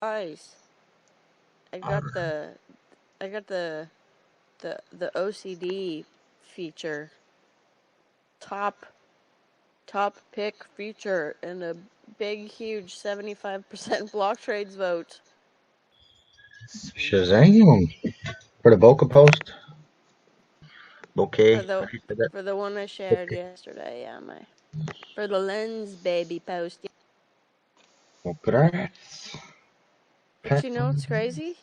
Guys, I got the OCD feature, top pick feature in a big huge 75% block trades vote. Shazam! For the Boca post? Bouquet? For the one I shared yesterday, yeah, for the lens baby post. Congrats. But you know what's crazy?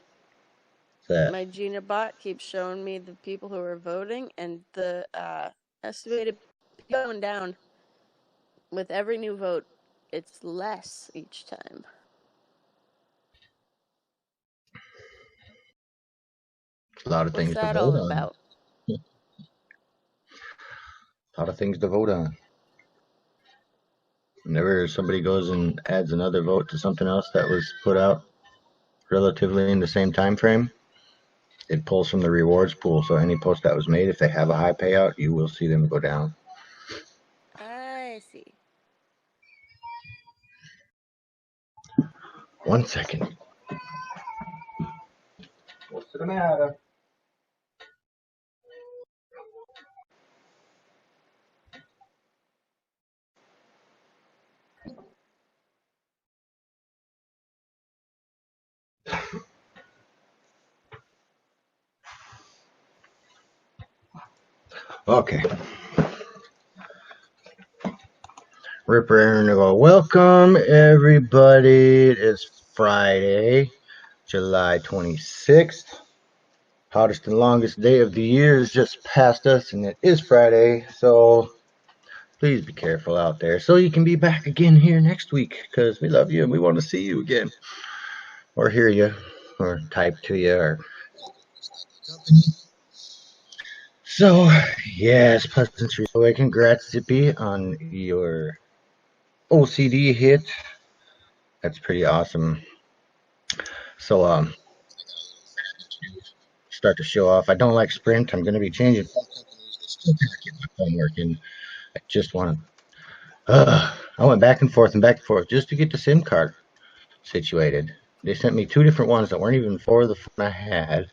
That. My Gina bot keeps showing me the people who are voting, and the estimated going down with every new vote. It's less each time. A lot of What's things to that vote all on. about? A lot of things to vote on. Whenever somebody goes and adds another vote to something else that was put out relatively in the same time frame, it pulls from the rewards pool. So any post that was made, if they have a high payout, you will see them go down. I see. 1 second. What's the matter? Okay. Ripper Aaron to go. Welcome everybody. It is Friday, July 26th. Hottest and longest day of the year is just past us, and it is Friday, so please be careful out there so you can be back again here next week, because we love you and we want to see you again, or hear you, or type to you, or so. Yes, pleasantry. So congrats, Zippy, on your OCD hit. That's pretty awesome. So start to show off. I don't like Sprint. I'm going to be changing phone companies. They still can't get my phone working. I just want to. I went back and forth just to get the SIM card situated. They sent me two different ones that weren't even for the phone I had,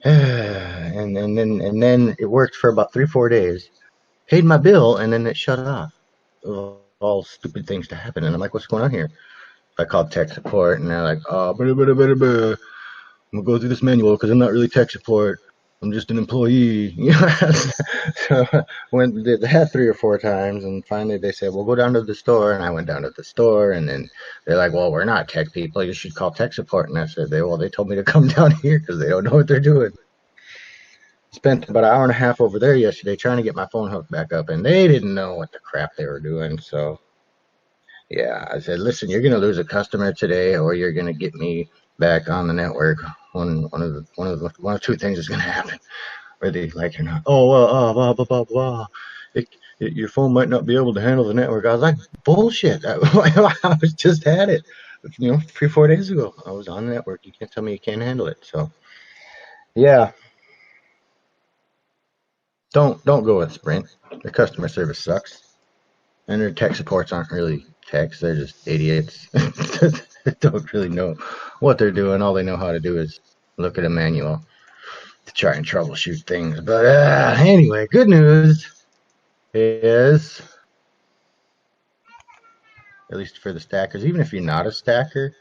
and then it worked for about 3-4 days. Paid my bill, and then it shut off. All stupid things to happen, and I'm like, "What's going on here?" I called tech support, and they're like, "Oh, blah, blah, blah, blah. I'm gonna go through this manual because I'm not really tech support. I'm just an employee." So when they had 3 or 4 times, and finally they said, "Well, go down to the store." And I went down to the store, and then they're like, "Well, we're not tech people. You should call tech support." And I said, "They told me to come down here because they don't know what they're doing." Spent about an hour and a half over there yesterday trying to get my phone hooked back up, and they didn't know what the crap they were doing. So yeah, I said, "Listen, you're gonna lose a customer today, or you're gonna get me back on the network. One of two things is gonna happen, whether you like it or not." "Oh, well, blah blah blah blah. Your phone might not be able to handle the network." I was like, "Bullshit! I was just had it, 3-4 days ago. I was on the network. You can't tell me you can't handle it." So yeah, don't go with Sprint. Their customer service sucks. And their tech supports aren't really techs, they're just idiots. They don't really know what they're doing. All they know how to do is look at a manual to try and troubleshoot things. But anyway, good news is, at least for the stackers, even if you're not a stacker,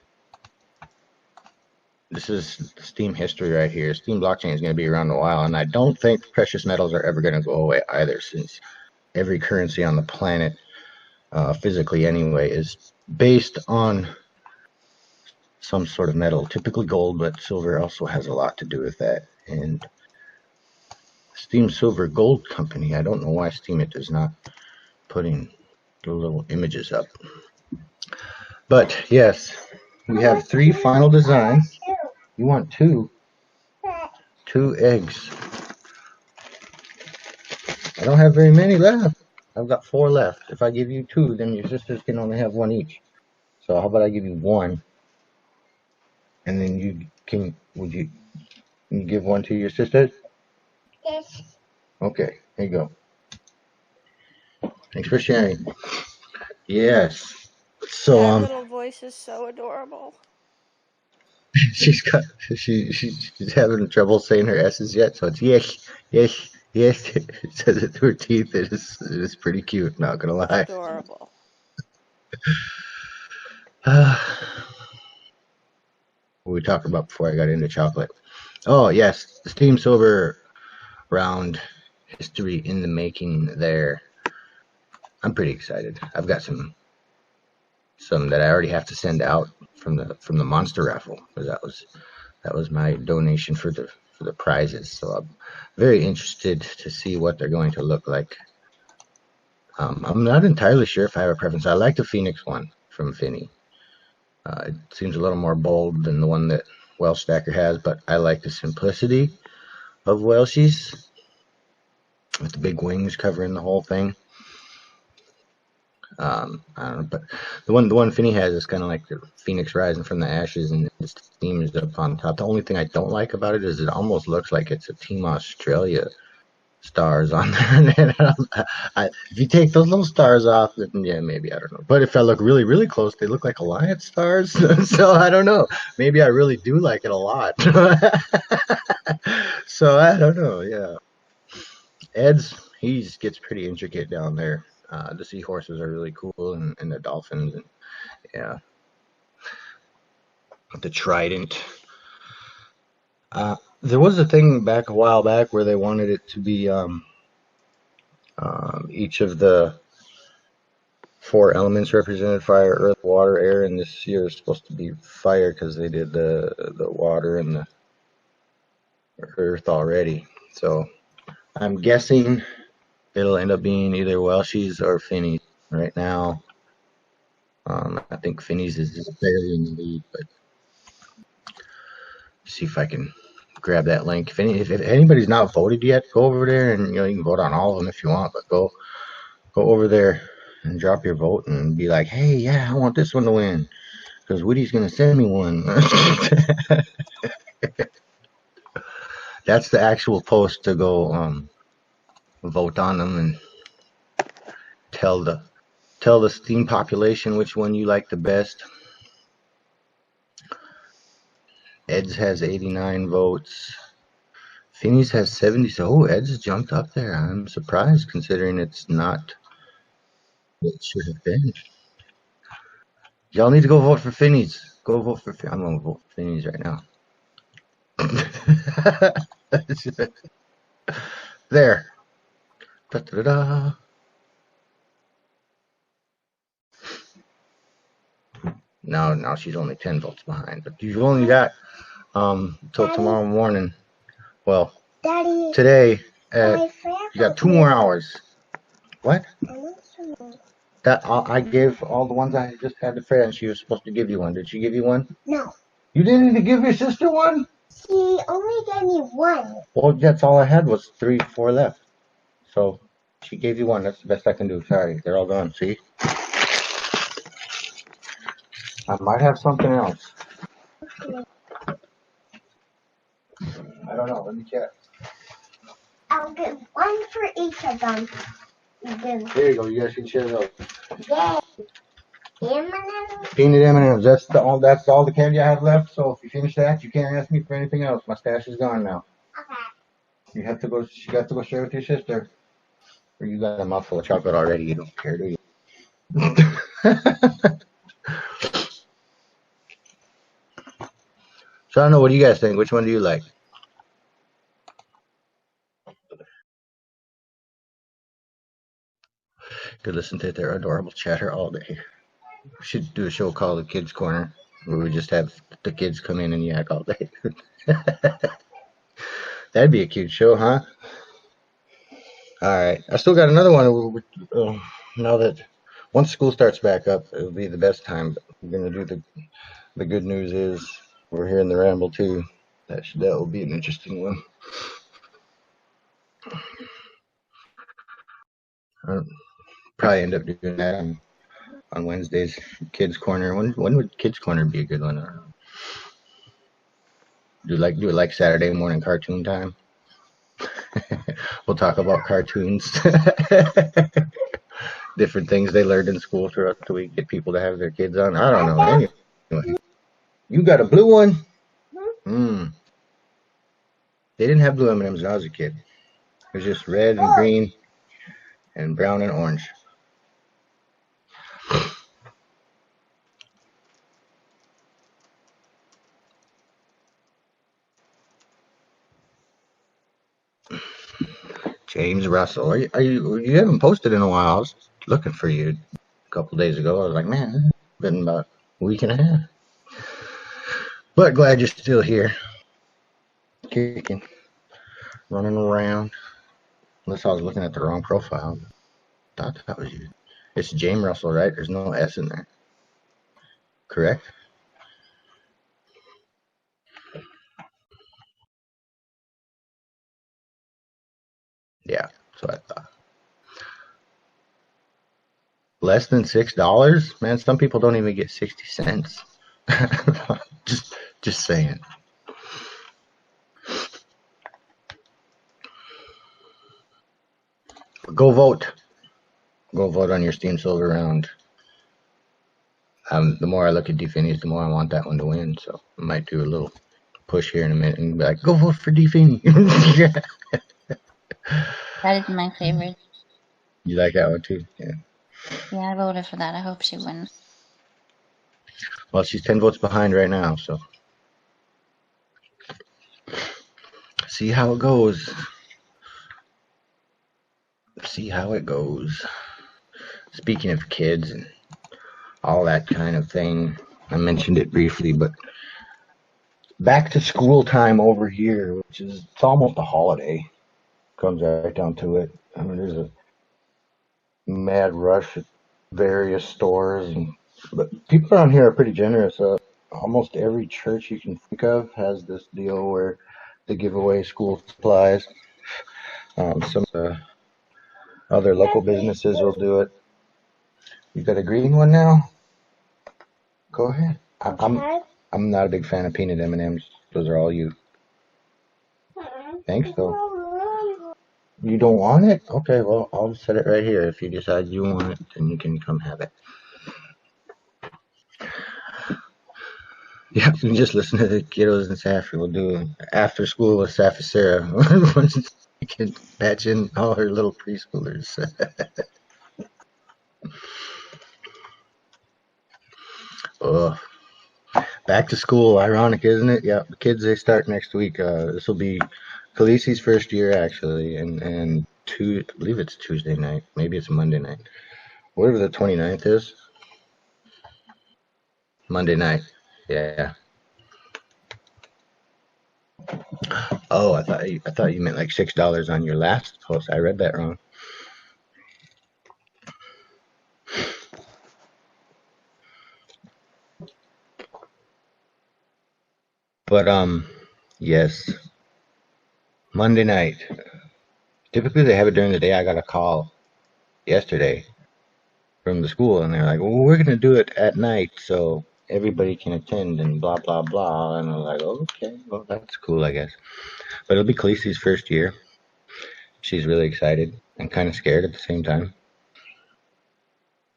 this is Steam history right here. Steam blockchain is going to be around a while, and I don't think precious metals are ever going to go away either, since every currency on the planet, physically anyway, is based on some sort of metal, typically gold, but silver also has a lot to do with that. And Steam Silver Gold Company, I don't know why Steam it is not putting the little images up. But yes, we have 3 final designs. You want 2? 2 eggs. I don't have very many left. I've got 4 left. If I give you 2, then your sisters can only have 1 each. So how about I give you 1, and then would you give 1 to your sisters? Yes. Okay, here you go. Thanks for sharing. Yes. So That little voice is so adorable. she's having trouble saying her S's yet, so it's yes, yes, yes. It says it through her teeth. It is pretty cute, not gonna lie. Adorable. What we talked about before I got into chocolate. Oh yes, the Steam Silver round history in the making there. I'm pretty excited. I've got some that I already have to send out from the monster raffle, because that was my donation for the prizes. So I'm very interested to see what they're going to look like. I'm not entirely sure if I have a preference. I like the Phoenix one from Finney. It seems a little more bold than the one that Welsh Stacker has, but I like the simplicity of Welsh's with the big wings covering the whole thing. I don't know, but the one Finney has is kind of like the Phoenix rising from the ashes, and its steam is up on top. The only thing I don't like about it is it almost looks like it's a Team Australia stars on there. If you take those little stars off, then yeah, maybe, I don't know. But if I look really, really close, they look like Alliance stars. So I don't know. Maybe I really do like it a lot. So I don't know. Yeah, he gets pretty intricate down there. The seahorses are really cool, and the dolphins, and yeah, the trident. There was a thing back a while back where they wanted it to be each of the four elements represented: fire, earth, water, air. And this year is supposed to be fire because they did the water and the earth already. So I'm guessing it'll end up being either Welshies or Finnies. Right now, I think Finnies is barely in the lead, but see if I can grab that link. If anybody's not voted yet, go over there, and you can vote on all of them if you want, but go over there and drop your vote and be like, hey, yeah, I want this one to win because Woody's gonna send me one. That's the actual post to go vote on them and tell the Steam population which one you like the best. Eds has 89 votes. Finny's has 70. So Eds jumped up there. I'm surprised considering it's not what it should have been. Y'all need to go vote for Finny's. Go vote for I'm gonna vote for Finny's right now. There. Da-da-da-da. Now she's only 10 votes behind, but you've only got till tomorrow morning. Well, Daddy, today you got 2 more hours. What? That I gave all the ones I just had to Freya, and she was supposed to give you one. Did she give you one? No. You didn't even give your sister one? She only gave me one. Well, that's all I had was 3, 4 left. So she gave you one. That's the best I can do. Sorry, they're all gone. See? I might have something else. I don't know. Let me check. I'll give one for each of them. There you go. You guys can share those. Yay. M&M's. Peanut M&M's. That's all the candy I have left. So if you finish that, you can't ask me for anything else. My stash is gone now. Okay. You have to go. You have to go share with your sister. Or you got a mouthful of chocolate already. You don't care, do you? So I don't know. What do you guys think? Which one do you like? Could listen to their adorable chatter all day. We should do a show called The Kids Corner, where we just have the kids come in and yak all day. That'd be a cute show, huh? All right. I still got another one. Now that once school starts back up, it'll be the best time. We're going to do the good news is we're here in the Ramble too. That will be an interesting one. I'll probably end up doing that on Wednesdays. Kids Corner. When would Kids Corner be a good one? Do it like Saturday morning cartoon time? We'll talk about cartoons. Different things they learned in school throughout the week. Get people to have their kids on. I don't know. Anyway, you got a blue one? They didn't have blue M&Ms when I was a kid. It was just red and green and brown and orange. James Russell, you haven't posted in a while. I was looking for you a couple days ago. I was like, man, it's been about a week and a half. But glad you're still here, kicking, running around. Unless I was looking at the wrong profile. Thought that was you. It's James Russell, right? There's no S in there. Correct? Yeah, that's what I thought. Less than $6? Man, some people don't even get 60 cents. just saying. Go vote. Go vote on your Steam Silver round. The more I look at Definies, the more I want that one to win. So I might do a little push here in a minute and be like, go vote for Defini. That is my favorite. You like that one too? Yeah. Yeah, I voted for that. I hope she wins. Well, she's 10 votes behind right now, so see how it goes. See how it goes. Speaking of kids and all that kind of thing, I mentioned it briefly, but back to school time over here, which is it's almost a holiday. Comes right down to it. I mean, there's a mad rush at various stores, but people around here are pretty generous. Almost every church you can think of has this deal where they give away school supplies. Some other local businesses will do it. You got a green one now? Go ahead. I'm not a big fan of peanut M&Ms. Those are all you. Thanks, though. You don't want it? Okay, well, I'll set it right here. If you decide you want it, then you can come have it. Yeah, you can just listen to the kiddos and Saffy. We'll do after school with Saffy Sarah. You can patch in all her little preschoolers. Oh, back to school. Ironic, isn't it? Yeah, the kids, they start next week. This will be Khaleesi's first year, actually, and I believe it's Tuesday night. Maybe it's Monday night. Whatever the 29th is. Monday night. Yeah. Oh, I thought you meant like $6 on your last post. I read that wrong. But yes. Monday night. Typically they have it during the day. I got a call yesterday from the school, and they're like, "Well, we're gonna do it at night so everybody can attend," and blah blah blah. And I was like, "Oh, okay, well that's cool, I guess." But it'll be Khaleesi's first year. She's really excited and kind of scared at the same time.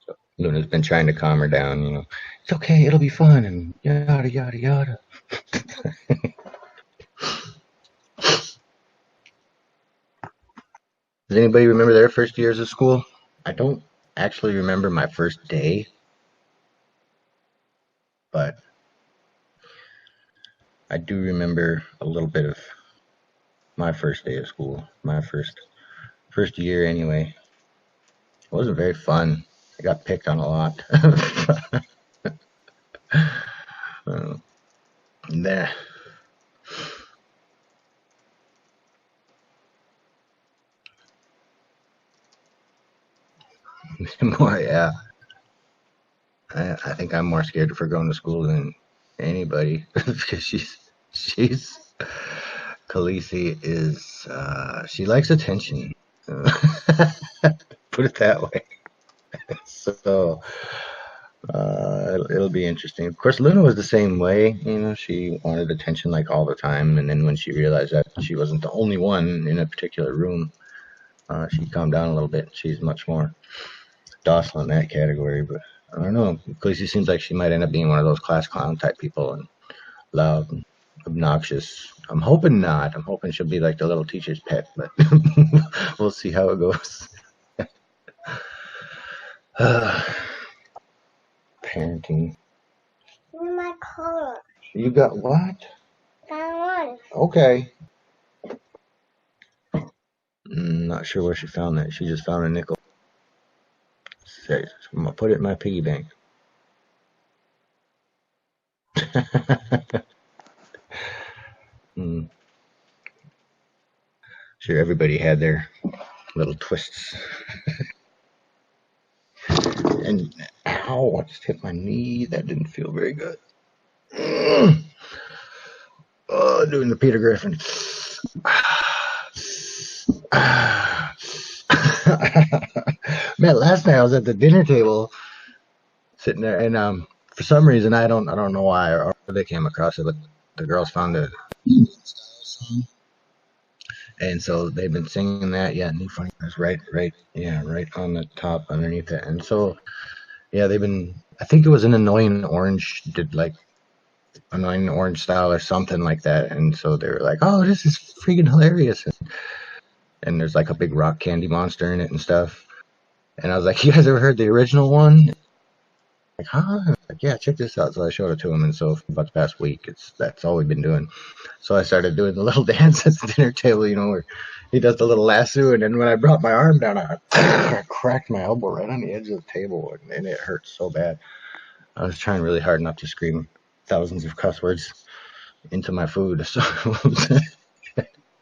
So Luna's been trying to calm her down. It's okay, it'll be fun, and yada yada yada. Does anybody remember their first years of school? I don't actually remember my first day, but I do remember a little bit of my first day of school. My first year anyway. It wasn't very fun. I got picked on a lot. Nah. More, yeah. I think I'm more scared of her going to school than anybody because she's Khaleesi is she likes attention. Put it that way. So it'll be interesting. Of course, Luna was the same way. She wanted attention like all the time, and then when she realized that she wasn't the only one in a particular room, she calmed down a little bit. She's much more docile in that category, but I don't know. Khaleesi seems like she might end up being one of those class clown type people and loud and obnoxious. I'm hoping not. I'm hoping she'll be like the little teacher's pet, but we'll see how it goes. Parenting. My car. You got what? Got one. Okay. Not sure where she found that. She just found a nickel. Says, I'm gonna put it in my piggy bank. Sure, everybody had their little twists. And ow, I just hit my knee. That didn't feel very good. Oh, doing the Peter Griffin. Man, last night I was at the dinner table sitting there, and for some reason I don't know why or they came across it, but the girls found a song, and so they've been singing that. Yeah, New Funny is right on the top underneath it, and so yeah, they've been. I think it was an Annoying Orange did like Annoying Orange style or something like that, and so they were like, "Oh, this is freaking hilarious!" And there's like a big rock candy monster in it and stuff. And I was like, "You guys ever heard the original one?" Like, huh? Like, yeah, check this out. So I showed it to him, and so for about the past week, that's all we've been doing. So I started doing the little dance at the dinner table, where he does the little lasso, and then when I brought my arm down, I cracked my elbow right on the edge of the table, and it hurt so bad. I was trying really hard not to scream thousands of cuss words into my food, so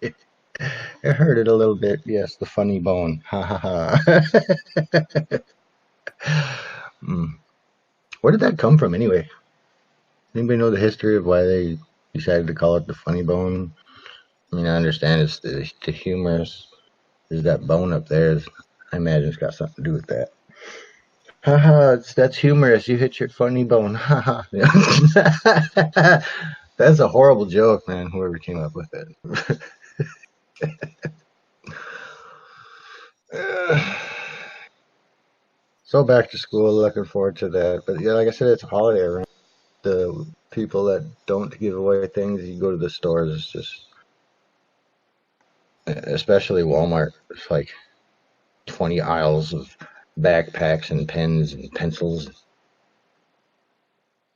it hurt it a little bit. Yes, the funny bone. Ha ha ha. Where did that come from anyway? Anybody know the history of why they decided to call it the funny bone? I mean, I understand it's the humorous. There's that bone up there. I imagine it's got something to do with that. Haha, that's humorous. You hit your funny bone. Haha. That's a horrible joke, man. Whoever came up with it. So back to school, looking forward to that. But yeah, like I said, it's a holiday around. The people that don't give away things, you go to the stores, it's just, especially Walmart, it's like 20 aisles of backpacks and pens and pencils,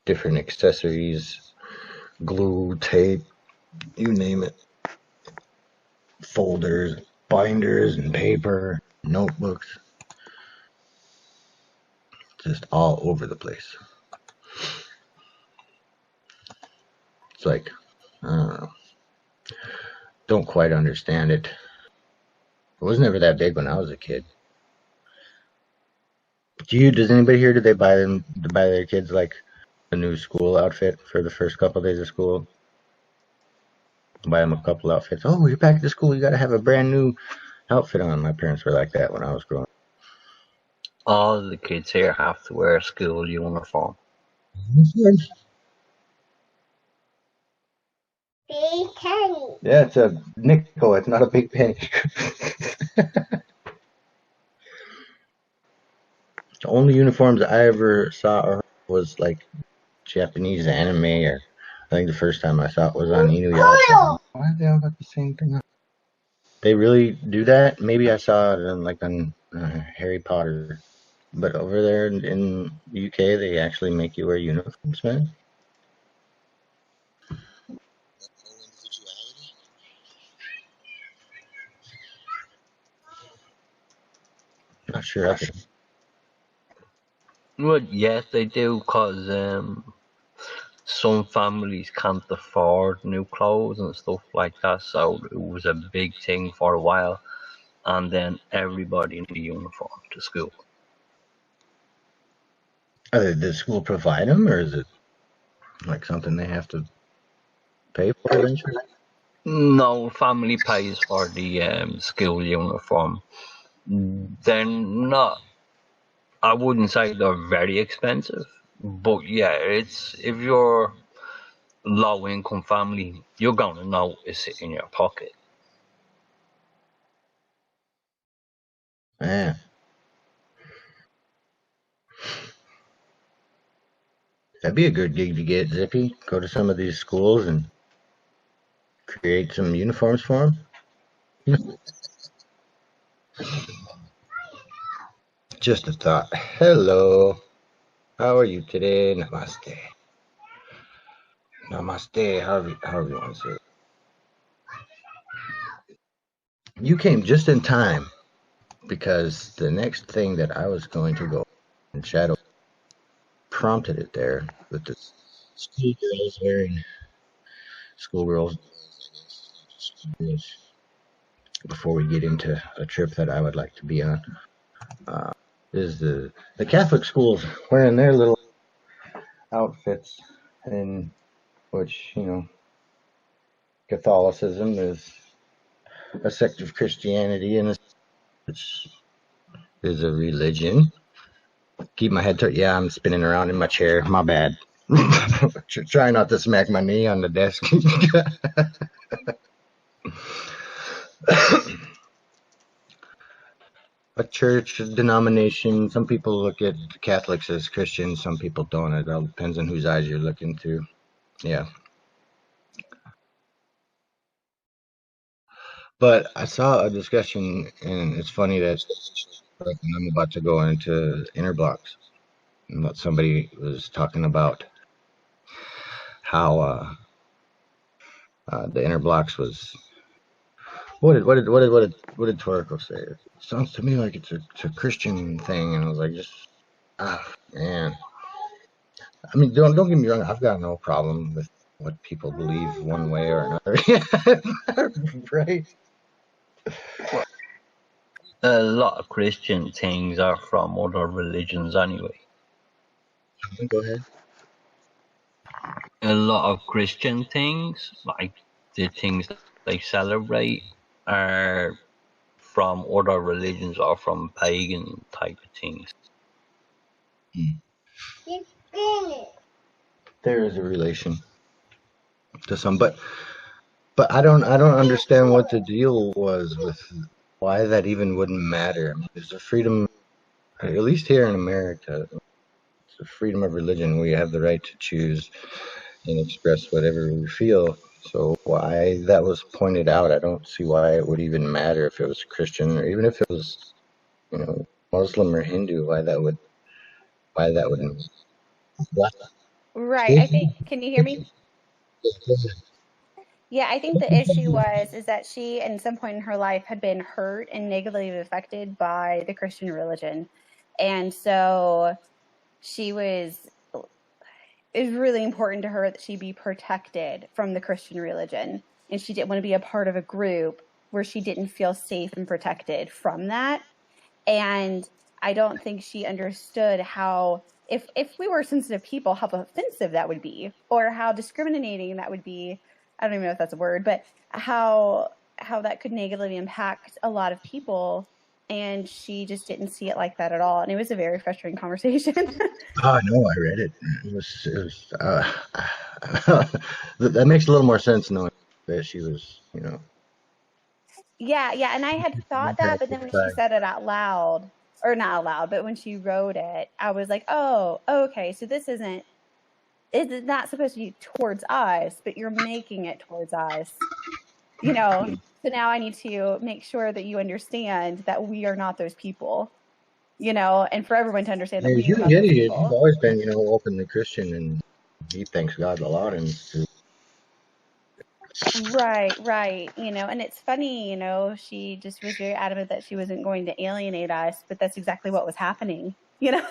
different accessories, glue, tape, you name it. Folders, binders, and paper, notebooks, just all over the place. It's like, I don't know. Don't quite understand it. It was never that big when I was a kid. Does anybody here, did they buy their kids like a new school outfit for the first couple of days of school? Buy them a couple outfits. Oh, you're back to school. You got to have a brand new outfit on. My parents were like that when I was growing up. All the kids here have to wear a school uniform. Big penny. Yeah, it's a nickel. It's not a big penny. The only uniforms I ever saw was like Japanese anime, or I think the first time I saw it was on Inuyasha. Why have they all got the same thing on? They really do that? Maybe I saw it on Harry Potter. But over there in UK, they actually make you wear uniforms, man. Not sure. Well, yes, they do, because some families can't afford new clothes and stuff like that, so it was a big thing for a while, and then everybody in the uniform to school. Does the school provide them, or is it like something they have to pay for eventually? No, family pays for the school uniform. They're not, I wouldn't say they're very expensive, but yeah, it's, if you're low income family, you're gonna notice it in your pocket. Man. That'd be a good gig to get, Zippy. Go to some of these schools and create some uniforms for them? Just a thought. Hello. How are you today? Namaste. Namaste. However you want to say it. You came just in time because the next thing that I was going to go in shadow prompted it there with the schoolgirls wearing schoolgirls before we get into a trip that I would like to be on. Is the Catholic schools wearing their little outfits, in which, you know, Catholicism is a sect of Christianity and which is a religion. Keep my head turned. Yeah, I'm spinning around in my chair. My bad. Try not to smack my knee on the desk. A church, a denomination. Some people look at Catholics as Christians. Some people don't. It all depends on whose eyes you're looking through. Yeah. But I saw a discussion, and it's funny that I'm about to go into inner blocks. And somebody was talking about how the inner blocks was. What did Toriko say? It sounds to me like it's a Christian thing, and I was like, man. I mean, don't get me wrong. I've got no problem with what people believe one way or another, right? A lot of Christian things are from other religions anyway. Go ahead. A lot of Christian things, like the things that they celebrate, are from other religions or from pagan type of things. There is a relation to some, but I don't understand what the deal was with why that even wouldn't matter. I mean, there's a freedom, at least here in America, it's a freedom of religion. We have the right to choose and express whatever we feel. So why that was pointed out, I don't see why it would even matter if it was Christian or even if it was, you know, Muslim or Hindu. Why that would. Right. I think. Can you hear me? Yeah, I think the issue is that she, at some point in her life, had been hurt and negatively affected by the Christian religion, and so it was really important to her that she be protected from the Christian religion, and she didn't want to be a part of a group where she didn't feel safe and protected from that. And I don't think she understood how, if we were sensitive people, how offensive that would be, or how discriminating that would be. I don't even know if that's a word, but how that could negatively impact a lot of people. And she just didn't see it like that at all. And it was a very frustrating conversation. Oh, no, I read it. It was that makes a little more sense knowing that she was, you know. Yeah. And I had thought that, but then when she said it out loud, or not out loud, but when she wrote it, I was like, oh, okay. So this it's not supposed to be towards us, but you're making it towards us, you know. So now I need to make sure that you understand that we are not those people, you know, and for everyone to understand that we are not those people. You've always been, you know, openly Christian, and he thanks God a lot. And Right. You know, and it's funny, you know, she just was very adamant that she wasn't going to alienate us, but that's exactly what was happening, you know.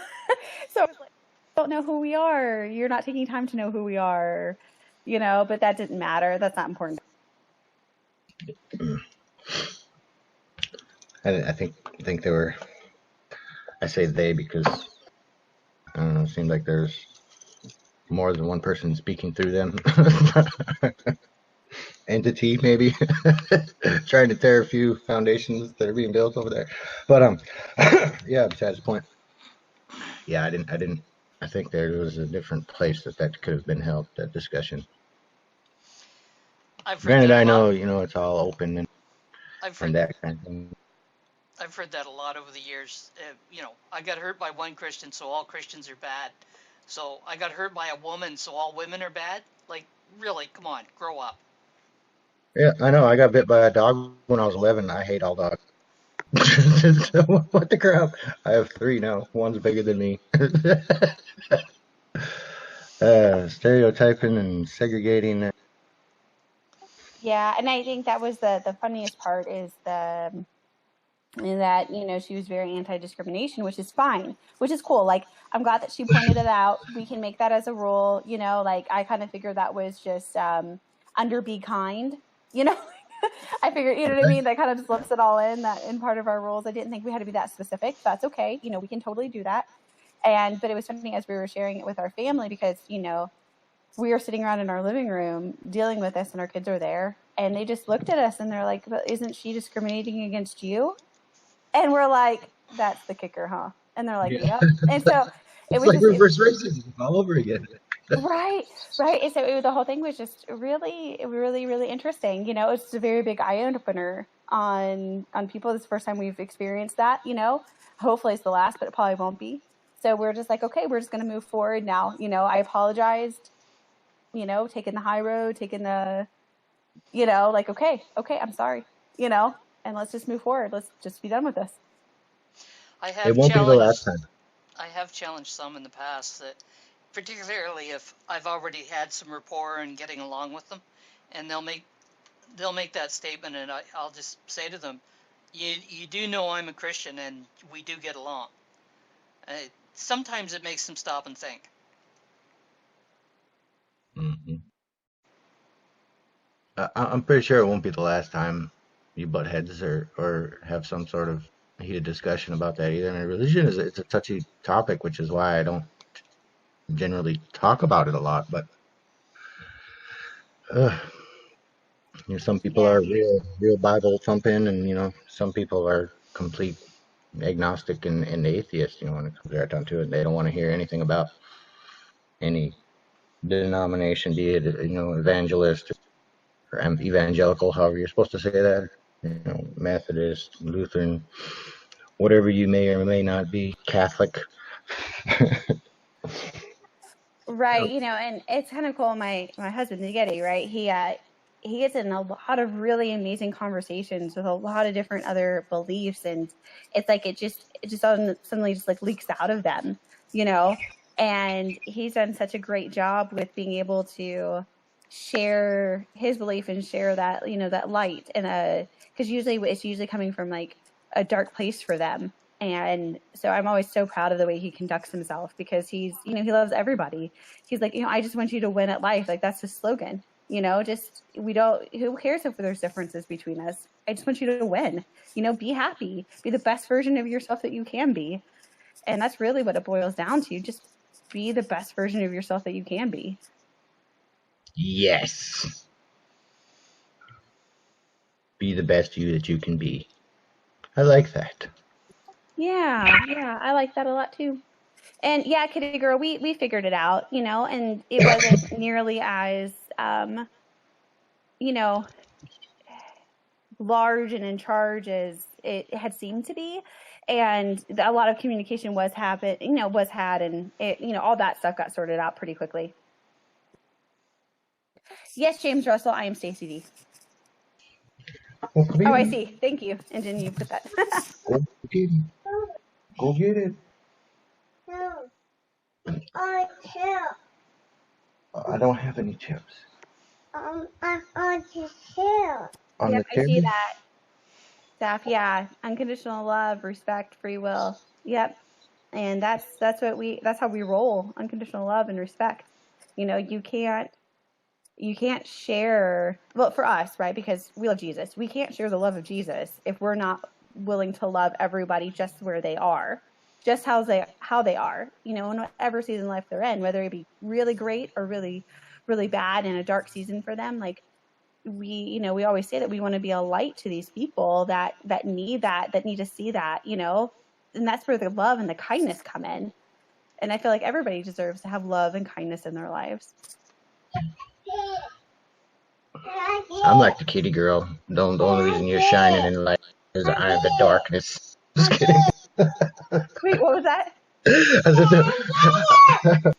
So I was like, don't know who we are. You're not taking time to know who we are, you know, but that didn't matter. That's not important. I think they were. I say they because I don't know. It seemed like there's more than one person speaking through them. Entity maybe trying to tear a few foundations that are being built over there. But yeah. Besides the point. Yeah, I think there was a different place that could have been held, that discussion. Granted, I know, you know, it's all open and that kind of thing. I've heard that a lot over the years. You know, I got hurt by one Christian, so all Christians are bad. So I got hurt by a woman, so all women are bad. Like, really, come on, grow up. Yeah, I know. I got bit by a dog when I was 11. I hate all dogs. What the crap? I have 3 now. One's bigger than me. Stereotyping and segregating. Yeah, and I think that was the funniest part is that she was very anti-discrimination, which is fine, which is cool. Like, I'm glad that she pointed it out. We can make that as a rule. Like, I kind of figured that was just under be kind. you know I figured, you know what I mean, that kind of just lumps it all in that in part of our rules. I didn't think we had to be that specific. That's okay. We can totally do that. But it was something as we were sharing it with our family, because we were sitting around in our living room dealing with this, and our kids are there, and they just looked at us and they're like, but isn't she discriminating against you? And we're like, that's the kicker, huh? And they're like, Yeah. yep. And so it It's was like just reverse racism all over again. right. And so the whole thing was just really, really, really interesting. It's just a very big eye opener on people. This is the first time we've experienced that. Hopefully it's the last, but it probably won't be. So we're just like, okay, we're just going to move forward now. I apologized. Taking the high road, taking the, like, okay, I'm sorry. And let's just move forward. Let's just be done with this. It won't be the last time. I have challenged some in the past, that particularly if I've already had some rapport and getting along with them, and they'll make that statement, and I'll just say to them, you do know I'm a Christian and we do get along. Sometimes it makes them stop and think. Mm-hmm. I'm pretty sure it won't be the last time you butt heads or have some sort of heated discussion about that either. I mean, religion it's a touchy topic, which is why I don't generally talk about it a lot. But some people are real Bible thumping, and some people are complete agnostic and atheist. When it comes right down to it, they don't want to hear anything about any denomination, be it evangelist or evangelical, however you're supposed to say that. Methodist, Lutheran, whatever you may or may not be, Catholic. Right. And it's kind of cool. My husband, Nigeti, right? He gets in a lot of really amazing conversations with a lot of different other beliefs, and it's like it just suddenly just like leaks out of them, and he's done such a great job with being able to share his belief and share that, that light, and because usually it's coming from like a dark place for them. And so I'm always so proud of the way he conducts himself, because he's, he loves everybody. He's like, I just want you to win at life. Like, that's his slogan, who cares if there's differences between us? I just want you to win, be happy, be the best version of yourself that you can be. And that's really what it boils down to. Just be the best version of yourself that you can be. Yes. Be the best you that you can be. I like that. Yeah, I like that a lot too. And yeah, Kitty Girl, we figured it out, and it wasn't nearly as, large and in charge as it had seemed to be. And a lot of communication was had, and it, all that stuff got sorted out pretty quickly. Yes, James Russell, I am Stacey D. Oh, I see. Thank you. And then you put that. Go get it. No. I chips. I don't have any chips. I'm on the chair. On Yep, the I see table? that. Steph, yeah. Unconditional love, respect, free will. Yep. And that's how we roll. Unconditional love and respect. You can't share, well, for us, right? Because we love Jesus. We can't share the love of Jesus if we're not willing to love everybody just where they are, just how they are, in whatever season of life they're in, whether it be really great or really, really bad and a dark season for them. Like, we always say that we want to be a light to these people that need to see that, and that's where the love and the kindness come in. And I feel like everybody deserves to have love and kindness in their lives. I'm like the kitty girl. The only reason you're shining in light is I am the darkness. Just kidding. Wait, what was that? I said, no.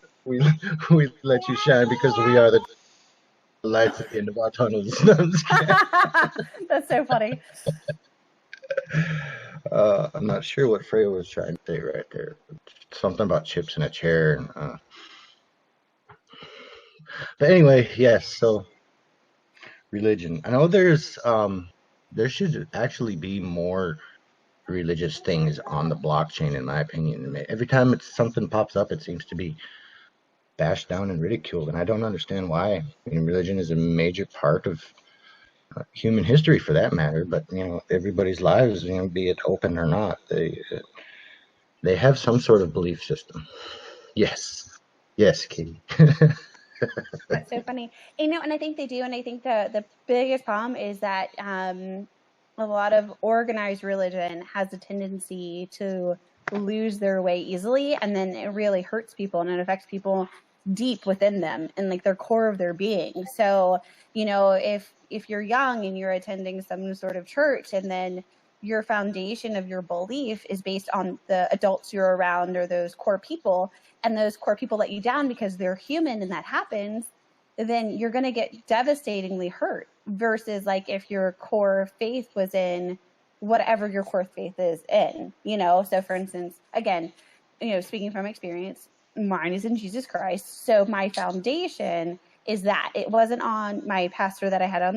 we let you shine because we are the lights at the end of our tunnels. That's so funny. I'm not sure what Freya was trying to say right there. Something about chips in a chair. And, but anyway, yes. So religion. I know there should actually be more religious things on the blockchain, in my opinion. Every time something pops up, it seems to be bashed down and ridiculed, and I don't understand why. I mean, religion is a major part of human history, for that matter. But everybody's lives, be it open or not, they have some sort of belief system. Yes, Katie. That's so funny. And I think they do. And I think the biggest problem is that a lot of organized religion has a tendency to lose their way easily. And then it really hurts people and it affects people deep within them and like their core of their being. So, if you're young and you're attending some sort of church and then your foundation of your belief is based on the adults you're around or those core people, and those core people let you down because they're human and that happens, then you're going to get devastatingly hurt versus like if your core faith was in whatever your core faith is in, So for instance, again, speaking from experience, mine is in Jesus Christ. So my foundation is that it wasn't on my pastor that I had at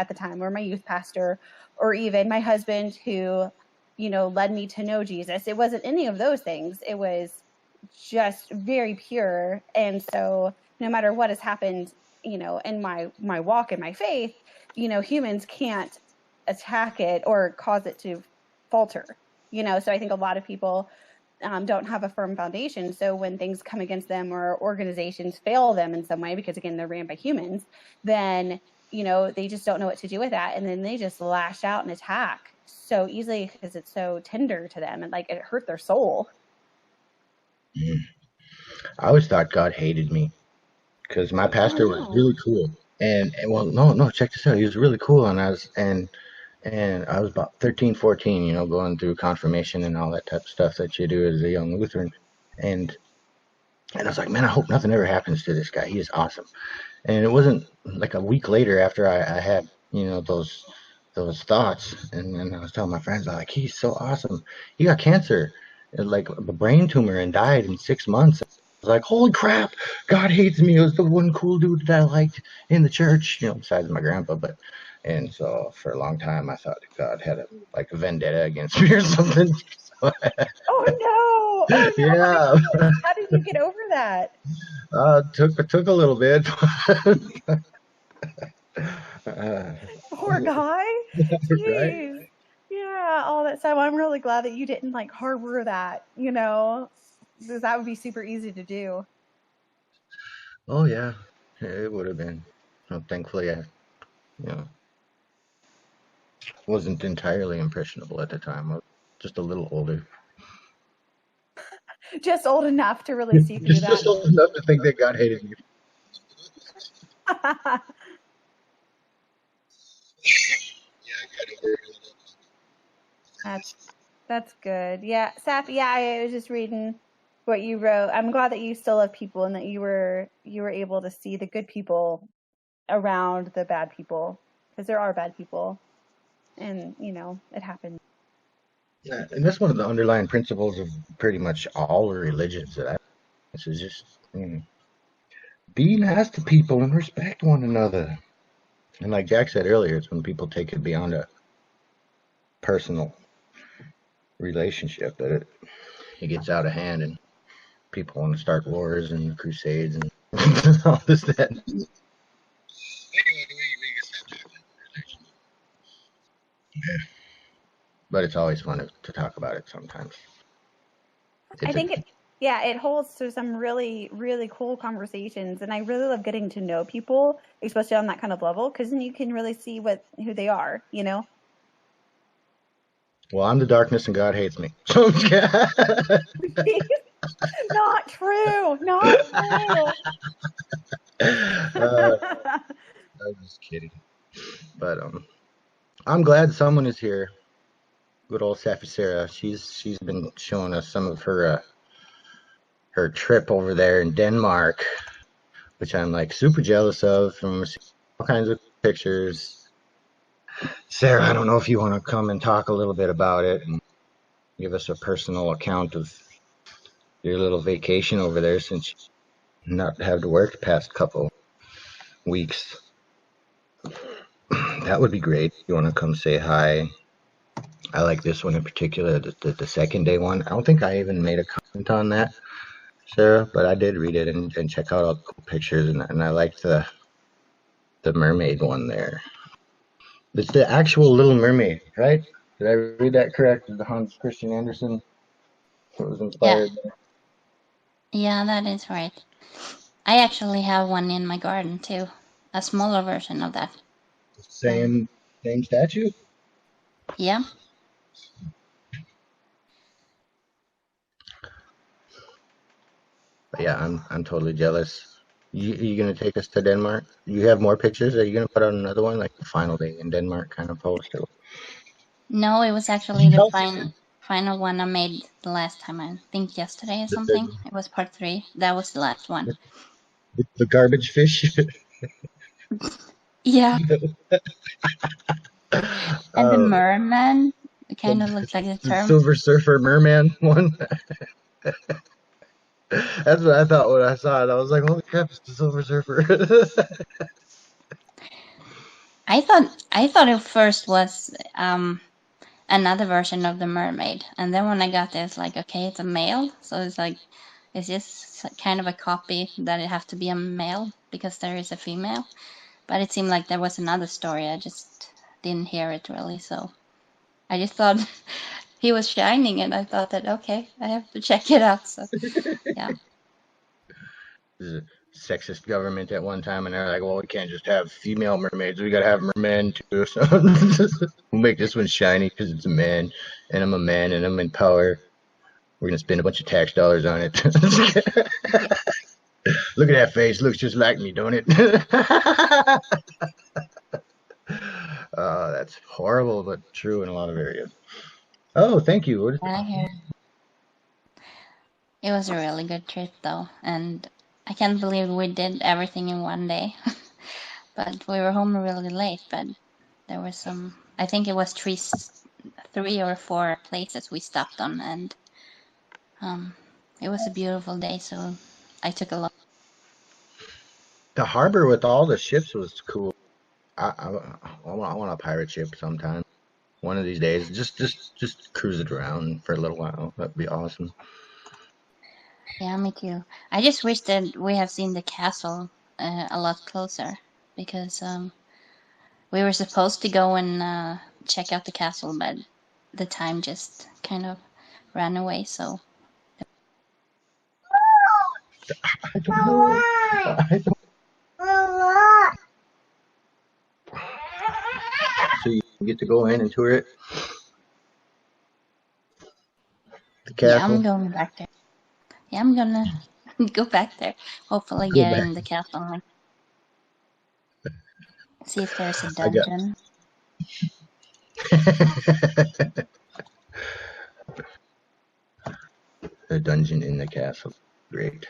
the time, or my youth pastor, or even my husband who, led me to know Jesus. It wasn't any of those things. It was just very pure. And so no matter what has happened, in my walk in my faith, humans can't attack it or cause it to falter, So I think a lot of people don't have a firm foundation. So when things come against them or organizations fail them in some way, because again, they're ran by humans, then, they just don't know what to do with that. And then they just lash out and attack so easily because it's so tender to them and like it hurt their soul. I always thought God hated me because my pastor was really cool. And well, no, check this out. He was really cool. And I was about 13, 14, going through confirmation and all that type of stuff that you do as a young Lutheran. And I was like, man, I hope nothing ever happens to this guy. He is awesome. And it wasn't like a week later after I had, those thoughts. And then I was telling my friends, like, he's so awesome. He got cancer, like a brain tumor, and died in 6 months. I was like, holy crap, God hates me. It was the one cool dude that I liked in the church, besides my grandpa. And so for a long time, I thought God had a vendetta against me or something. Oh no! Yeah. How did you get over that? Took a little bit. Poor guy. Jeez. Right? Yeah, all that time. I'm really glad that you didn't like harbor that, because that would be super easy to do. Oh yeah, it would have been. Thankfully, I, wasn't entirely impressionable at the time. I was just a little older. Just old enough to really see through that. Just old enough to think that God hated me. That's good. Yeah, Saf. Yeah, I was just reading what you wrote. I'm glad that you still love people and that you were able to see the good people around the bad people, because there are bad people, and it happens. Yeah, and that's one of the underlying principles of pretty much all religions. This is just be nice to people and respect one another. And like Jack said earlier, it's when people take it beyond a personal relationship that it gets out of hand and people want to start wars and crusades and all this that. Anyway, yeah. But it's always fun to talk about it sometimes. I think it holds to some really, really cool conversations. And I really love getting to know people, especially on that kind of level, because then you can really see who they are, Well, I'm the darkness and God hates me. Not true. I'm just kidding. But I'm glad someone is here. Good old Safi Sarah. She's been showing us some of her trip over there in Denmark, which I'm like super jealous of. From kinds of pictures. Sarah, I don't know if you want to come and talk a little bit about it and give us a personal account of your little vacation over there, since you not have to work the past couple weeks. That would be great. You want to come say hi? I like this one in particular, the second day one. I don't think I even made a comment on that, Sarah, but I did read it and check out all the cool pictures, and I liked the mermaid one there. It's the actual Little Mermaid, right? Did I read that correct? The Hans Christian Andersen was inspired. Yeah, that is right. I actually have one in my garden too, a smaller version of that. Same statue? Yeah. But yeah, I'm totally jealous. You gonna take us to Denmark? You have more pictures? Are you gonna put out another one, like the final day in Denmark kind of post? No, it was actually the final one I made the last time. I think yesterday or something. It was part 3. That was the last one. The garbage fish. Yeah. And the merman. It kind of looks like the term. Silver Surfer merman one. That's what I thought when I saw it. I was like, holy crap, it's the Silver Surfer. I thought it first was another version of the mermaid, and then when I got there, it's like, okay, it's a male, so it's like, it's just kind of a copy that it have to be a male because there is a female. But it seemed like there was another story. I just didn't hear it really, so I just thought he was shining, and I thought that, okay, I have to check it out. So yeah. Sexist government at one time, and they're like, well, we can't just have female mermaids, we gotta have mermen too. So we'll make this one shiny because it's a man, and I'm a man, and I'm in power. We're gonna spend a bunch of tax dollars on it. Look at that face, looks just like me, don't it? That's horrible, but true in a lot of areas. Oh, thank you. What is it was a really good trip though, and I can't believe we did everything in one day. But we were home really late, but there were some, I think it was 3 or 4 places we stopped on, and it was a beautiful day, so I took a lot. The harbor with all the ships was cool. I want a pirate ship sometime. One of these days, just cruise it around for a little while. That'd be awesome. Yeah, me too. I just wish that we have seen the castle a lot closer, because we were supposed to go and check out the castle, but the time just kind of ran away. So I don't know. So you get to go in and tour it? The castle? yeah, I'm going back there. Yeah, I'm gonna go back there. Hopefully get in the castle. Like, see if there's a dungeon. A dungeon in the castle. Great.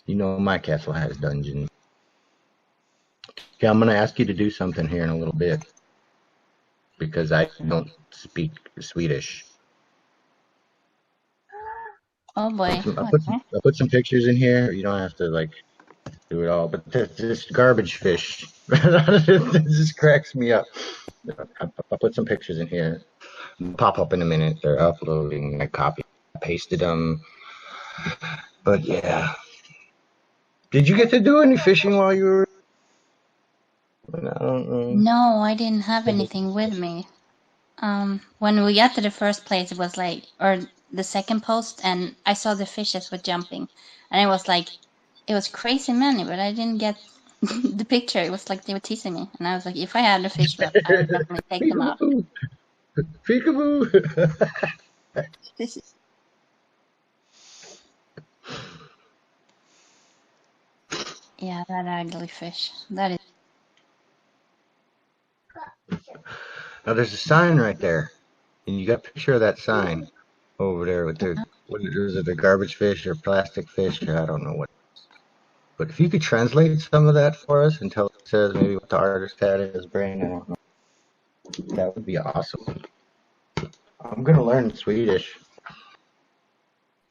You know my castle has dungeons. Okay, I'm going to ask you to do something here in a little bit, because I don't speak Swedish. Oh boy. I put some pictures in here. You don't have to like do it all, but this garbage fish it just cracks me up. I put some pictures in here. Pop up in a minute. They're uploading. I pasted them. But yeah. Did you get to do any fishing while you were? No, I didn't have anything with me. When we got to the first place, it was like, or the second post, and I saw the fishes were jumping, and it was like, it was crazy many, but I didn't get the picture. It was like they were teasing me, and I was like, if I had a fish left, I would definitely take them out. Peekaboo! Yeah, that ugly fish. That is. Now there's a sign right there, and you got a picture of that sign over there with the what is it, the garbage fish or plastic fish? I don't know what. But if you could translate some of that for us and tell us says maybe what the artist had in his brain. I don't know. That would be awesome. I'm gonna learn Swedish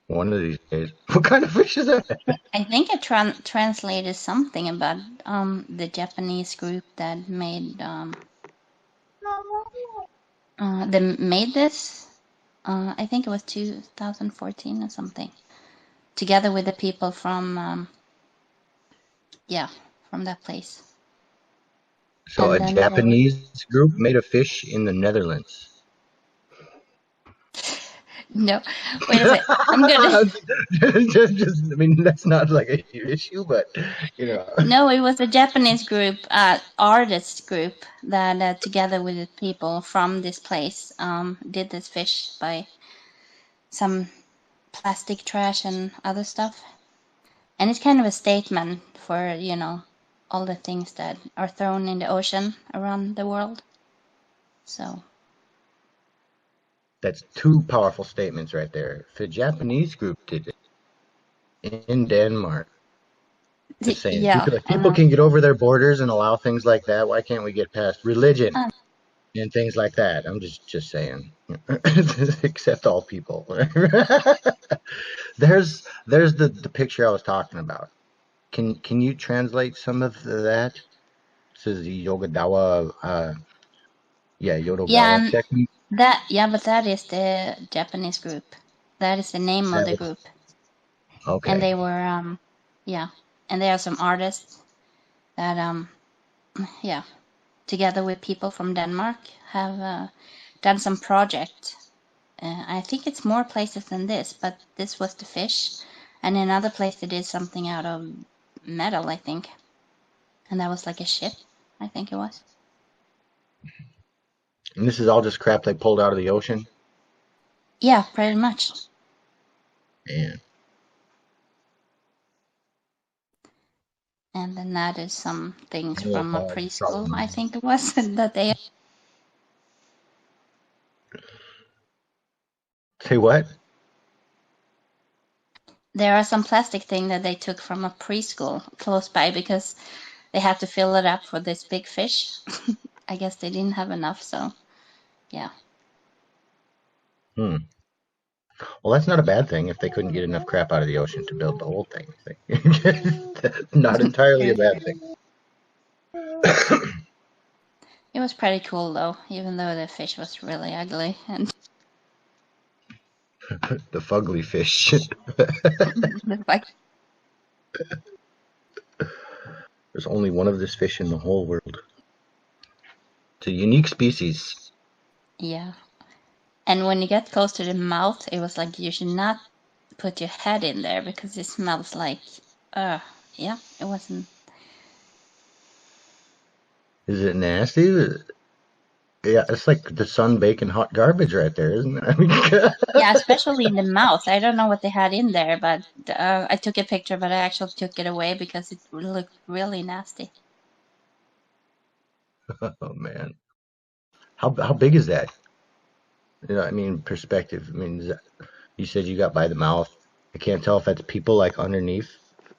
one of these days. What kind of fish is that? I think it translated something about the Japanese group that made this. I think it was 2014 or something. Together with the people from from that place. So And a then Japanese group made a fish in the Netherlands. no, wait a second. I'm gonna. I mean, that's not like a huge issue, but you know. No, it was a Japanese group, artist group that together with the people from this place did this fish by some plastic trash and other stuff. And it's kind of a statement for, all the things that are thrown in the ocean around the world. So. That's two powerful statements right there. If a Japanese group did it in Denmark, just saying, Yeah, people can get over their borders and allow things like that. Why can't we get past religion and things like that? I'm just saying, accept all people. There's the picture I was talking about. Can you translate some of that? This is the Yodogawa, Yodogawa technique. but that is the Japanese group. That is the name of the group. Okay. And they were, and there are some artists that, together with people from Denmark, have done some project. I think it's more places than this, but this was the fish. And in another place they did something out of metal, I think. And that was like a ship, I think it was. And this is all just crap they pulled out of the ocean? Yeah, pretty much. Man. And then that is some things from a preschool, I think it was, that they... Say what? There are some plastic thing that they took from a preschool close by because they had to fill it up for this big fish. I guess they didn't have enough, so yeah. Well, that's not a bad thing if they couldn't get enough crap out of the ocean to build the whole thing. Not entirely a bad thing. It was pretty cool though, even though the fish was really ugly and The fugly fish. There's only one of this fish in the whole world. It's a unique species. Yeah. And when you get close to the mouth, it was like you should not put your head in there because it smells like, it wasn't. Is it nasty? Yeah, it's like the sun baking hot garbage right there, isn't it? I mean, yeah, especially in the mouth. I don't know what they had in there, but I took a picture, but I actually took it away because it looked really nasty. Oh man, how big is that? I mean, perspective. I mean, you said you got by the mouth. I can't tell if that's people like underneath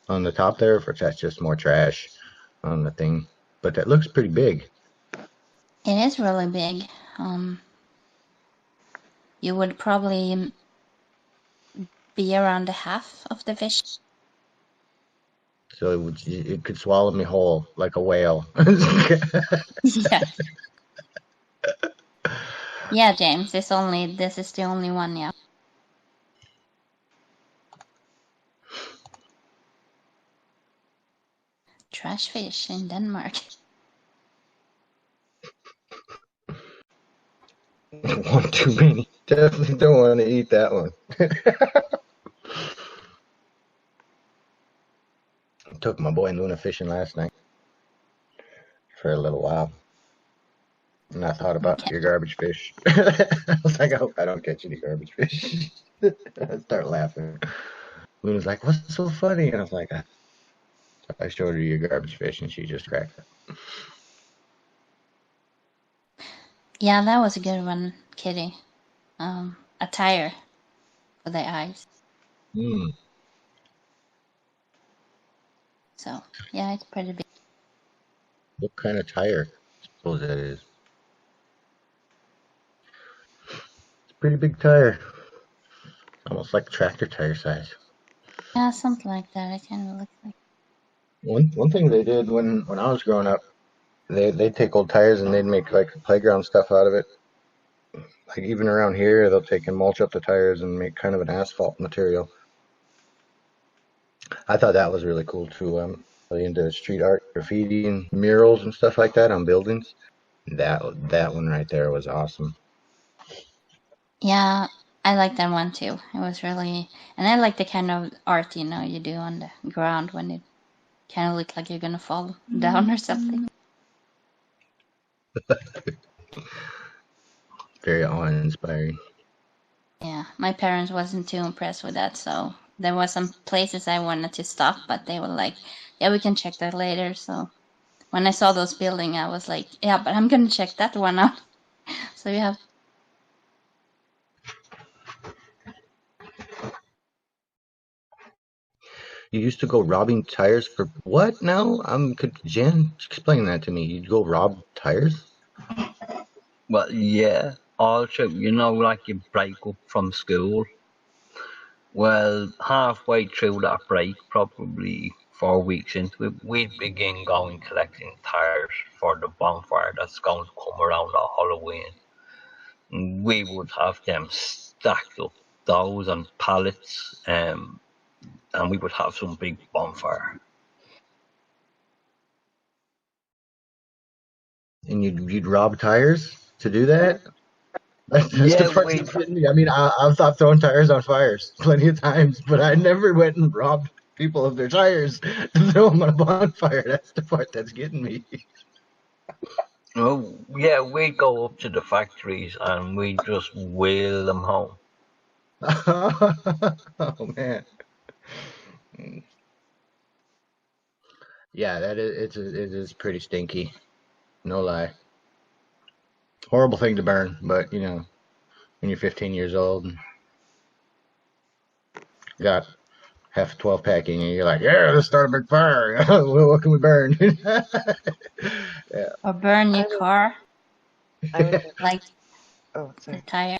on the top there, or if that's just more trash on the thing. But that looks pretty big. It is really big. You would probably be around the half of the fish. So it could swallow me whole like a whale. Yeah. Yeah, James. This is the only one. Yeah. Trash fish in Denmark. One too many. Definitely don't want to eat that one. Took my boy Luna fishing last night for a little while. And I thought about your garbage fish. I was like, I hope I don't catch any garbage fish. I start laughing. Luna's like, what's so funny? And I was like, I showed her your garbage fish and she just cracked up. Yeah, that was a good one, Kitty. A tire for the eyes. So, yeah, it's pretty big. What kind of tire? I suppose that is. It's a pretty big tire. Almost like tractor tire size. Yeah, something like that. It kind of looks like. One thing they did when I was growing up, they'd take old tires and they'd make like playground stuff out of it. Like even around here, they'll take and mulch up the tires and make kind of an asphalt material. I thought that was really cool too. I'm really into street art, graffiti, and murals and stuff like that on buildings. That one right there was awesome. Yeah, I like that one too. It was really, and I like the kind of art you do on the ground when it kind of looks like you're gonna fall down or something. Very awe-inspiring. Yeah, my parents wasn't too impressed with that, so there was some places I wanted to stop, but they were like, "Yeah, we can check that later." So when I saw those buildings, I was like, "Yeah, but I'm gonna check that one out." So you have. You used to go robbing tires for what now? Could Jen explain that to me? You'd go rob tires? Well, yeah. Also, like you break up from school. Well, halfway through that break, probably 4 weeks into it, we'd begin going collecting tires for the bonfire that's going to come around at Halloween. We would have them stacked up, those on pallets, and we would have some big bonfire. And you'd rob tires to do that? That's the part that's getting me. I mean, I've thought throwing tires on fires plenty of times, but I never went and robbed people of their tires to throw them on a bonfire. That's the part that's getting me. Oh, yeah, we'd go up to the factories and we'd just wheel them home. Oh man. Yeah, it is pretty stinky. No lie. Horrible thing to burn, but when you're 15 years old and got half a 12 packing and you're like, yeah, let's start a big fire. What can we burn? Yeah. Or burn your car, I like oh, the sorry. tire.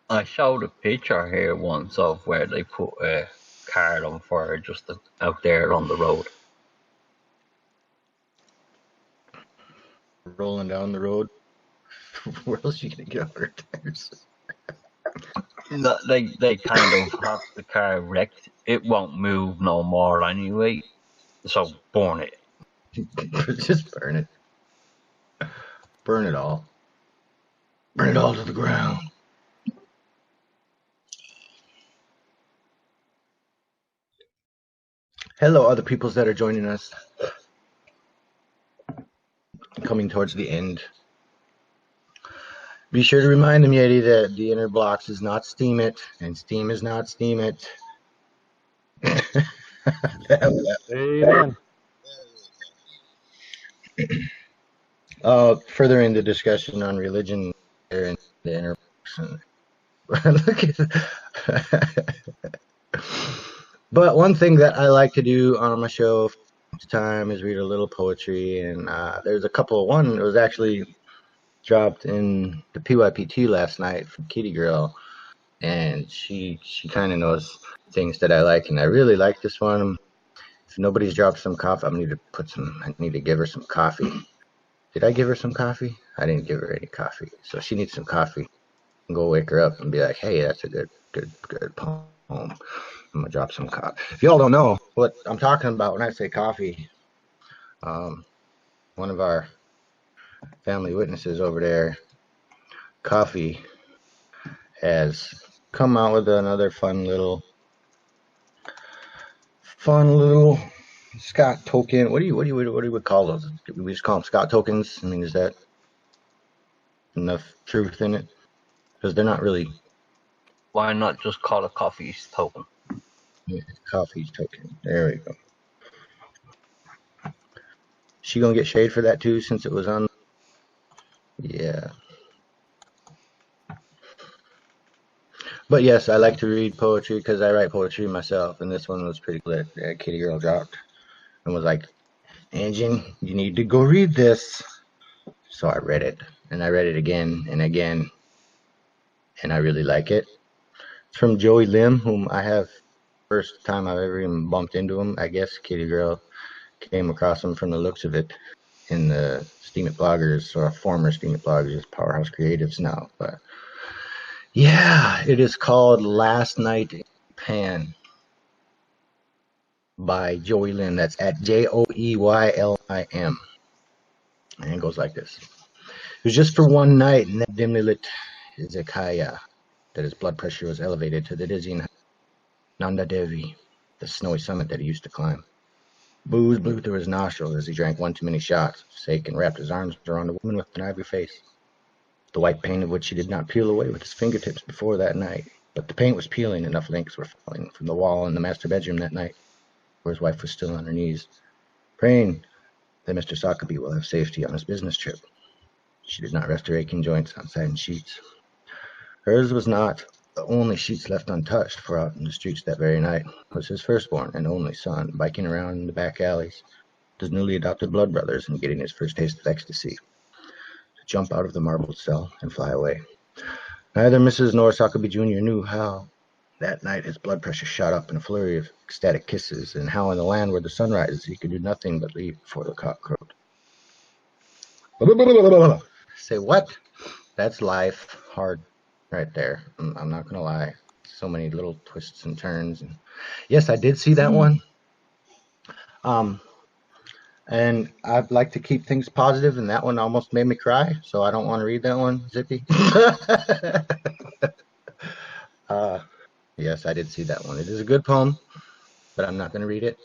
I showed a picture here once of where they put a car on fire just out there on the road. Rolling down the road. Where else are you gonna get over tires? No, they kind of have the car wrecked. It won't move no more anyway, so burn it. Just burn it. Burn it all. Burn it all to the ground. Hello, other peoples that are joining us. Coming towards the end. Be sure to remind them, Yeti, that the inner blocks is not Steam It, and Steam is not Steam It. Amen. Further into discussion on religion and the inner blocks. Look at But one thing that I like to do on my show from time to time is read a little poetry, and there's a couple. One was actually dropped in the PYPT last night from Kitty Girl, and she kind of knows things that I like, and I really like this one. If nobody's dropped some coffee, I need to give her some coffee. Did I give her some coffee? I didn't give her any coffee, so she needs some coffee. And go wake her up and be like, hey, that's a good poem. I'm gonna drop some coffee. If y'all don't know what I'm talking about when I say coffee, one of our family witnesses over there, Coffee, has come out with another fun little Scott token. What do you call those? We just call them Scott tokens. I mean, is that enough truth in it? Because they're not really. Why not just call it coffee's token? Yeah, coffee's token. There we go. She gonna get shade for that too, since it was on. Yeah. But yes, I like to read poetry because I write poetry myself, and this one was pretty good. Kitty Girl dropped and was like, Angie, you need to go read this. So I read it, and I read it again and again, and I really like it. It's from Joey Lim, whom I have, first time I've ever even bumped into him. I guess Kitty Girl came across him from the looks of it in the Steam It Bloggers, or former Steam It Bloggers, Powerhouse Creatives now. But yeah, it is called Last Night in Japan by Joey Lim. That's at JOEYLIM. And it goes like this. It was just for one night in that dimly lit izakaya that his blood pressure was elevated to the dizzying Nanda Devi, the snowy summit that he used to climb. Booze blew through his nostrils as he drank one too many shots, sake, and wrapped his arms around a woman with an ivory face, the white paint of which he did not peel away with his fingertips before that night. But the paint was peeling, enough links were falling from the wall in the master bedroom that night, where his wife was still on her knees, praying that Mr. Sakabe will have safety on his business trip. She did not rest her aching joints on satin sheets. Hers was not the only sheets left untouched, for out in the streets that very night was his firstborn and only son, biking around in the back alleys with his newly adopted blood brothers and getting his first taste of ecstasy, to jump out of the marbled cell and fly away. Neither Mrs. nor Sakabe Jr. knew how that night his blood pressure shot up in a flurry of ecstatic kisses, and how in the land where the sun rises he could do nothing but leave before the cock crowed. Say what? That's life. Hard right there. I'm not going to lie. So many little twists and turns. And yes, I did see that one. And I'd like to keep things positive, and that one almost made me cry, so I don't want to read that one, Zippy. Yes, I did see that one. It is a good poem, but I'm not going to read it.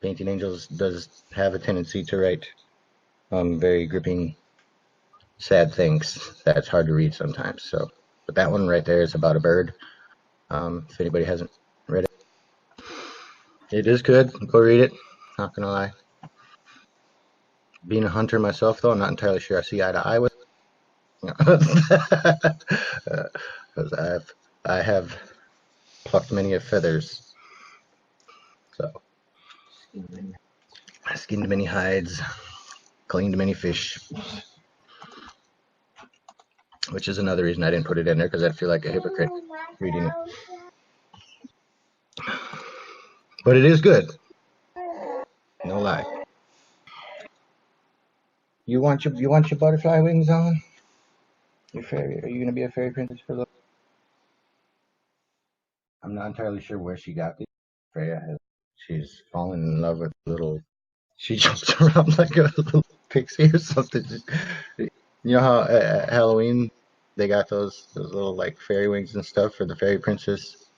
Painting Angels does have a tendency to write very gripping, sad things that's hard to read sometimes. So, but that one right there is about a bird. If anybody hasn't read it, it is good. Go read it. Not gonna lie. Being a hunter myself, though, I'm not entirely sure I see eye to eye with it. Because I have plucked many of feathers. So I skinned many hides, cleaned many fish, which is another reason I didn't put it in there, because I'd feel like a hypocrite reading it. But it is good. No lie. You want your butterfly wings on? Your fairy? Are you gonna be a fairy princess for a little? I'm not entirely sure where she got these. Freya, she's fallen in love with little. She jumps around like a little pixie or something. You know how at Halloween they got those little like fairy wings and stuff for the fairy princess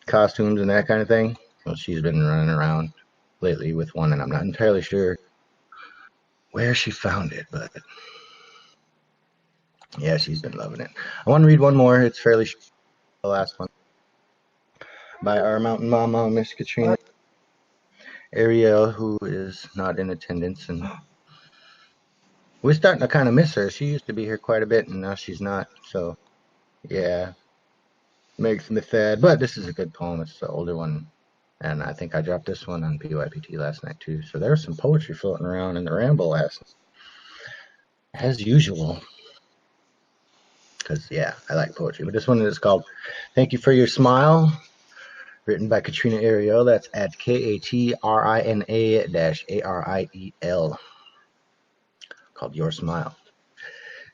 costumes and that kind of thing. Well, she's been running around lately with one, and I'm not entirely sure where she found it, but yeah, she's been loving it. I want to read one more. It's fairly short, the last one, by our mountain mama, Miss Katrina Ariel, who is not in attendance, and we're starting to kind of miss her. She used to be here quite a bit, and now she's not. So, yeah, makes me sad. But this is a good poem. It's the older one, and I think I dropped this one on PYPT last night too. So there was some poetry floating around in the ramble last night, as usual. Because yeah, I like poetry. But this one is called "Thank You for Your Smile," written by Katrina Ariel. That's at KATRINA-ARIEL. Called Your Smile.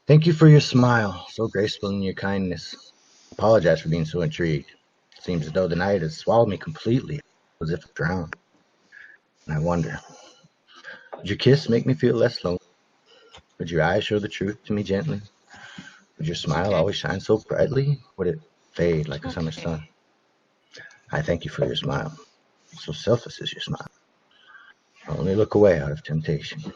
Thank you for your smile, so graceful in your kindness. Apologize for being so intrigued. It seems as though the night has swallowed me completely, as if I drowned. And I wonder, would your kiss make me feel less lonely? Would your eyes show the truth to me gently? Would your smile always shine so brightly? Would it fade like a summer sun? I thank you for your smile. So selfless is your smile. I only look away out of temptation.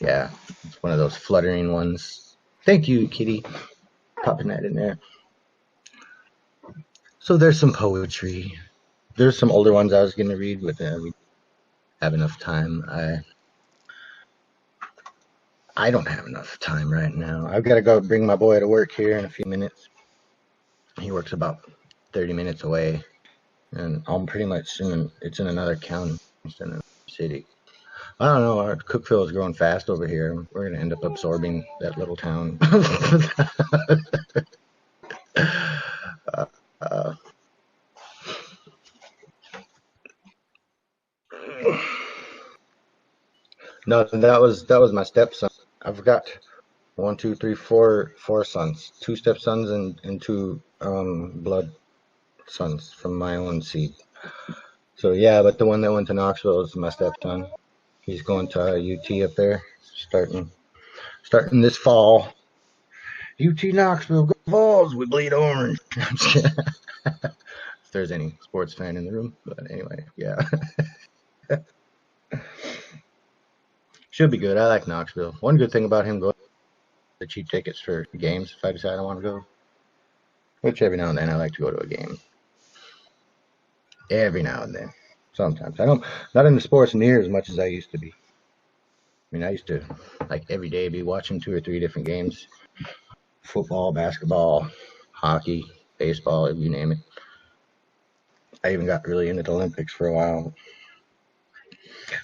Yeah, it's one of those fluttering ones. Thank you, Kitty. Popping that in there. So there's some poetry. There's some older ones I was going to read, but we have enough time. I don't have enough time right now. I've got to go bring my boy to work here in a few minutes. He works about 30 minutes away, and I'm pretty much it's in another county instead of a city. I don't know. Our Cookville is growing fast over here. We're gonna end up absorbing that little town. uh, no, that was my stepson. I've got 1, 2, 3, 4 sons, 2 stepsons and 2 blood sons from my own seed. So yeah, but the one that went to Knoxville is my stepson. He's going to UT up there, starting this fall. UT Knoxville, go Vols, we bleed orange. If there's any sports fan in the room, but anyway, yeah. Should be good. I like Knoxville. One good thing about him going the cheap tickets for games if I decide I want to go. Which every now and then I like to go to a game. Every now and then. Sometimes. I don't not into sports near as much as I used to be. I mean, I used to like every day be watching 2 or 3 different games. Football, basketball, hockey, baseball, you name it. I even got really into the Olympics for a while.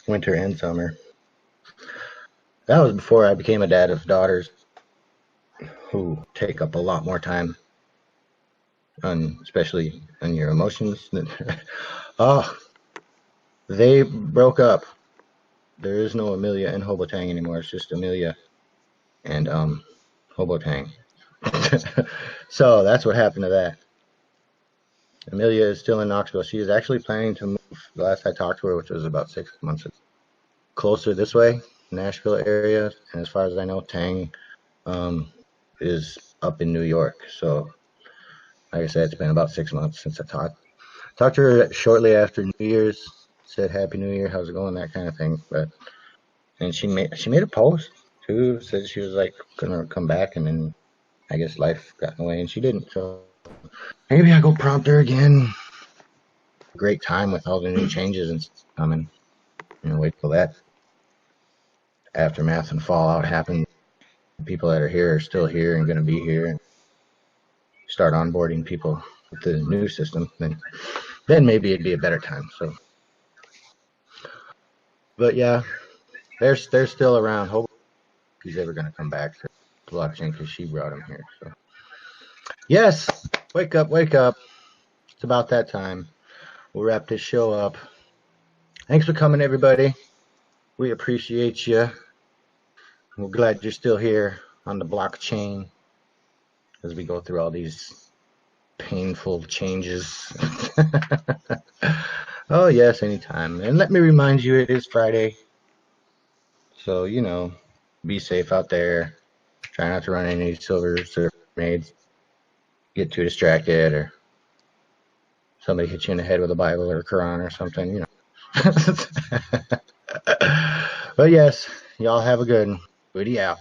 Winter and summer. That was before I became a dad of daughters who take up a lot more time, especially on your emotions. Oh, they broke up. There is no Amelia and Hobotang anymore. It's just Amelia and Hobotang. So that's what happened to that. Amelia is still in Knoxville. She is actually planning to move, the last I talked to her, which was about 6 months ago, closer this way, Nashville area. And as far as I know, Tang is up in New York. So, like I said, it's been about 6 months since I talked to her shortly after New Year's. Said Happy New Year, how's it going, that kind of thing. And she made a post too. Said she was like gonna come back, and then I guess life got in the way, and she didn't. So maybe I go prompt her again. Great time with all the new changes and stuff coming. Wait till that aftermath and fallout happen. People that are here are still here and gonna be here. And start onboarding people with the new system. Then maybe it'd be a better time. So, but yeah, they're still around. Hope he's ever gonna come back to blockchain because she brought him here. So yes, wake up. It's about that time. We'll wrap this show up. Thanks for coming, everybody. We appreciate you. We're glad you're still here on the blockchain as we go through all these painful changes. Oh, yes, anytime. And let me remind you, it is Friday. So, be safe out there. Try not to run any silver surfer grenades. Get too distracted, or somebody hit you in the head with a Bible or a Quran or something, But yes, y'all have a good one. Goodie out.